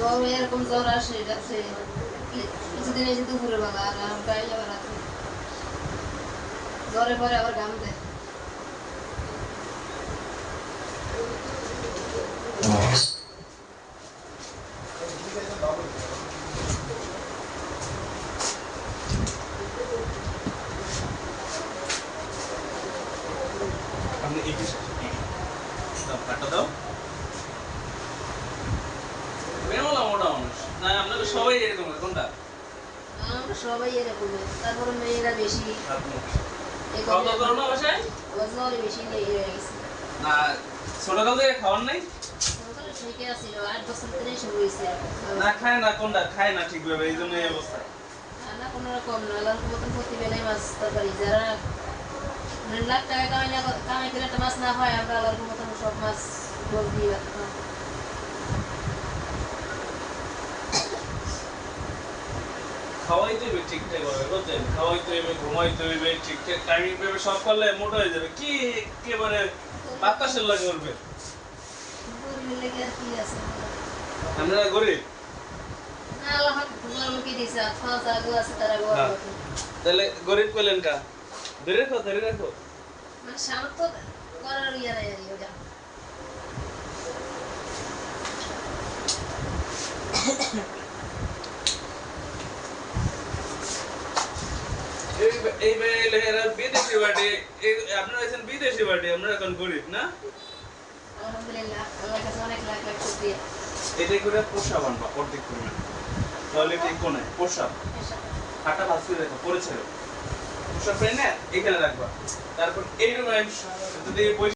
এরকম জ্বর আসে যাচ্ছে কিছুদিন এসে দুপুরে বেলা আর গায়ে আবার রাতে জ্বরে পরে আবার ঘাম দেয়। আপনি এই দাও কাটা দাও বেরোলা মোটা মানুষ না আপনাদের সবাই এরকম কোনটা আমরা সবাই এরকম তারপরে মেয়েরা বেশি কত করোনা বাসায় জ্বরে বেশি হয়ে গেছে না ছোটকাল থেকে খাওয়ার নাই ঠিকই আছে 8 বছর ধরে শুরু হয়েছে না খায় না কোনটা খায় না ঠিকভাবে এই জন্য এই অবস্থা না কোনো রকম না লাল মতন প্রতিবেলায় মাছ তরকারি যারা লাখ টাকা কামাই করে একটা মাছ না হয় আমরা লাল মতন সব মাছ বল দিয়ে রাখতাম। খাওয়াইতে হবে ঠিকঠাক ভাবে বুঝছেন খাওয়াইতে হবে ঘুমাইতে হবে ঠিকঠাক টাইমিং পেবে সব করলে মোটা হয়ে যাবে কি একেবারে বাতাসের লাগে উঠবে গরিবের লেগে আর কি আছে আমরা গরিব না আল্লাহ তোমার মুখে দিছে খাওয়া জাগো আছে তারা গরিব তাহলে গরিব পেলেন কা ধরে রাখো মানে সামর্থ্য করার ইয়ে নাই আর ওটা এই মেয়েরা বিদেশি বাড়ি আপনারা আছেন বিদেশি বাড়ি আমরা এখন গরিব না আলহামদুলিল্লাহ আল্লাহর কাছে অনেক লাখ লাখ শুকরিয়া এটা করে পোষা বানবা অর্ধেক করবেন তাহলে ঠিক কোনে পোষা হাঁটা ভাজ করে রাখো পরে ছেড়ে পোষা ফ্রেন্ড এখানে রাখবা তারপর এই রুমে যদি